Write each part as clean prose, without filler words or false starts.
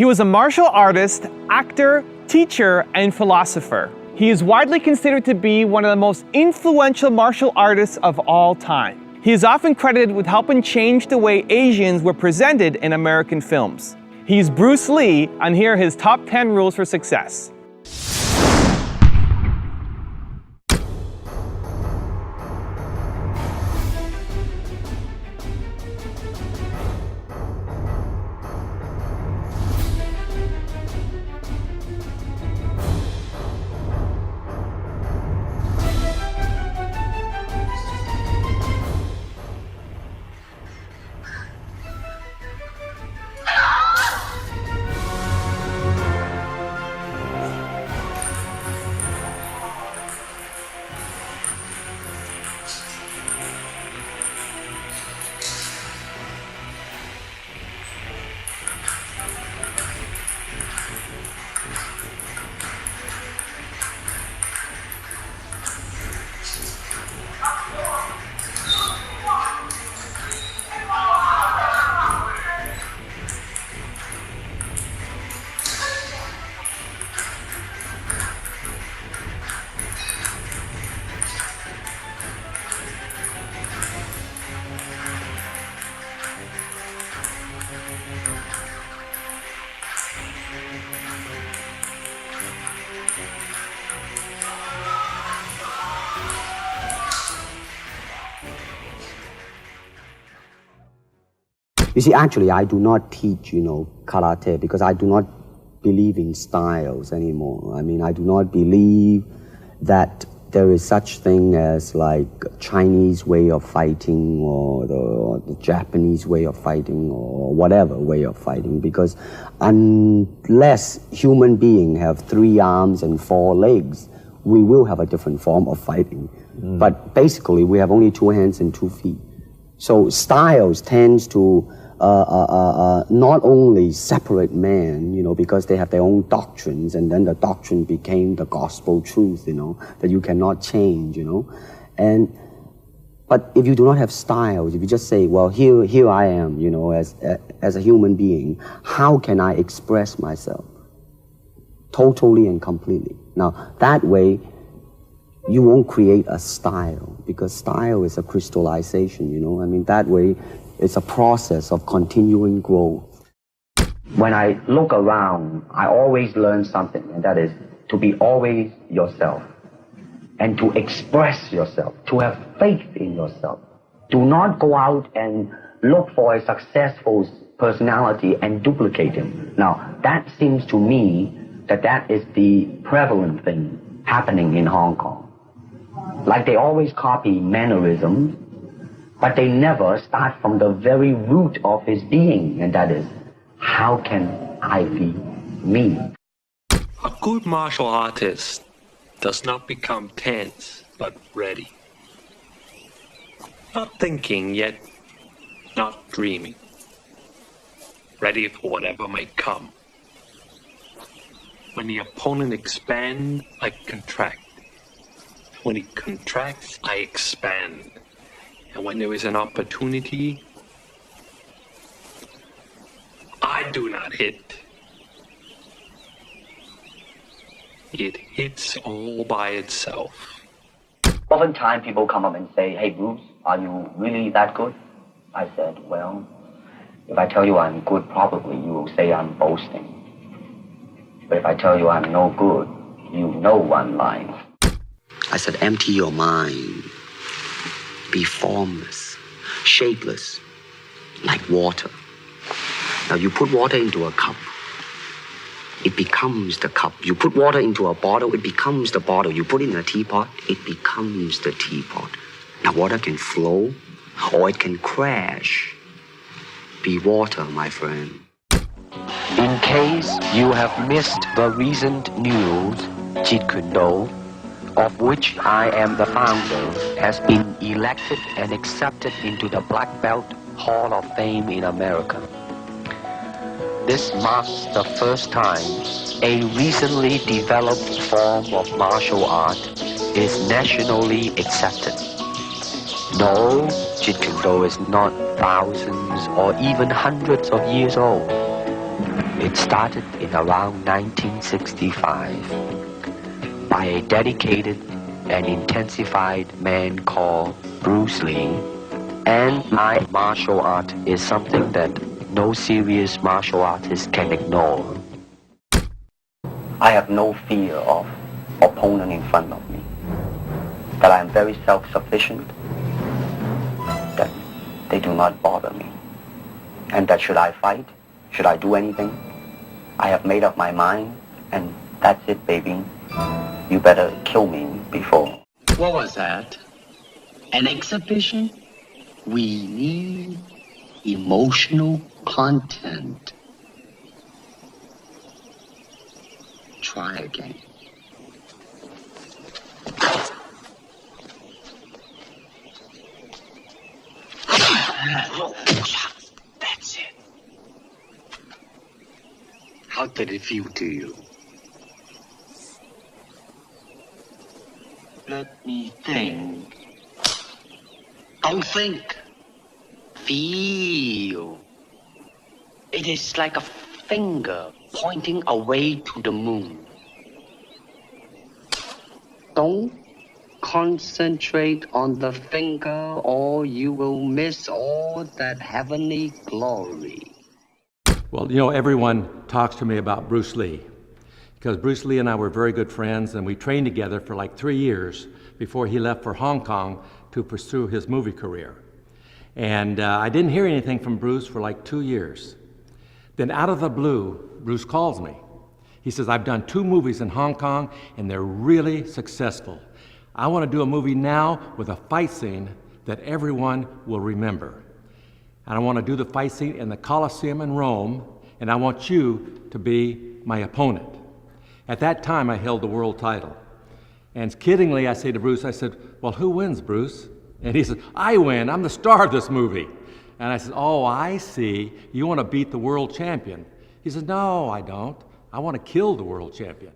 He was a martial artist, actor, teacher, and philosopher. He is widely considered to be one of the most influential martial artists of all time. He is often credited with helping change the way Asians were presented in American films. He's Bruce Lee, and here are his top 10 rules for success. You see, actually, I do not teach, karate because I do not believe in styles anymore. I mean, I do not believe that there is such thing as like Chinese way of fighting or the Japanese way of fighting or whatever way of fighting, because unless human beings have 3 arms and 4 legs, we will have a different form of fighting. But basically, we have only 2 hands and 2 feet. So styles tends to not only separate men, because they have their own doctrines, and then the doctrine became the gospel truth, that you cannot change, But if you do not have styles, if you just say, well, here I am, as a human being, how can I express myself totally and completely? Now, that way, you won't create a style, because style is a crystallization, I mean, that way, it's a process of continuing growth. When I look around, I always learn something, and that is to be always yourself, and to express yourself, to have faith in yourself. Do not go out and look for a successful personality and duplicate him. Now, that seems to me that is the prevalent thing happening in Hong Kong. Like they always copy mannerisms, but they never start from the very root of his being, and that is, how can I be me? A good martial artist does not become tense, but ready. Not thinking, yet not dreaming. Ready for whatever may come. When the opponent expands, I contract. When he contracts, I expand. And when there is an opportunity, I do not hit. It hits all by itself. Oftentimes people come up and say, hey Bruce, are you really that good? I said, well, if I tell you I'm good, probably you will say I'm boasting. But if I tell you I'm no good, you know I'm lying. I said, empty your mind. Be formless, shapeless, like water. Now you put water into a cup, it becomes the cup. You put water into a bottle, it becomes the bottle. You put it in a teapot, it becomes the teapot. Now water can flow or it can crash. Be water, my friend. In case you have missed the recent news, Jeet Kune Do, of which I am the founder, has been elected and accepted into the Black Belt Hall of Fame in America. This marks the first time a recently developed form of martial art is nationally accepted. No, Jeet Kune Do is not thousands or even hundreds of years old. It started in around 1965 by a dedicated and intensified man called Bruce Lee. And my martial art is something that no serious martial artist can ignore. I have no fear of opponent in front of me. That I am very self-sufficient. That they do not bother me. And that should I fight, should I do anything, I have made up my mind, and that's it, baby. You better kill me before. What was that? An exhibition? We need emotional content. Try again. That's it. How did it feel to you? Let me think. Don't think. Feel. It is like a finger pointing away to the moon. Don't concentrate on the finger or you will miss all that heavenly glory. Well, you know, everyone talks to me about Bruce Lee because Bruce Lee and I were very good friends, and we trained together for like 3 years before he left for Hong Kong to pursue his movie career. And I didn't hear anything from Bruce for like 2 years. Then out of the blue, Bruce calls me. He says, I've done 2 movies in Hong Kong and they're really successful. I want to do a movie now with a fight scene that everyone will remember. And I want to do the fight scene in the Colosseum in Rome, and I want you to be my opponent. At that time, I held the world title. And kiddingly, I say to Bruce, I said, well, who wins, Bruce? And he said, I win, I'm the star of this movie. And I said, oh, I see, you want to beat the world champion. He said, no, I don't. I want to kill the world champion.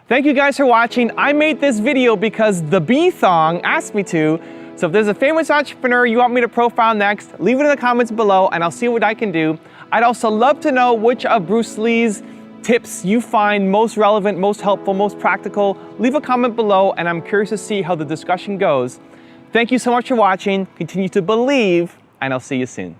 Thank you guys for watching. I made this video because the B-Thong asked me to. So if there's a famous entrepreneur you want me to profile next, leave it in the comments below and I'll see what I can do. I'd also love to know which of Bruce Lee's tips you find most relevant, most helpful, most practical. Leave a comment below and I'm curious to see how the discussion goes. Thank you so much for watching. Continue to believe and I'll see you soon.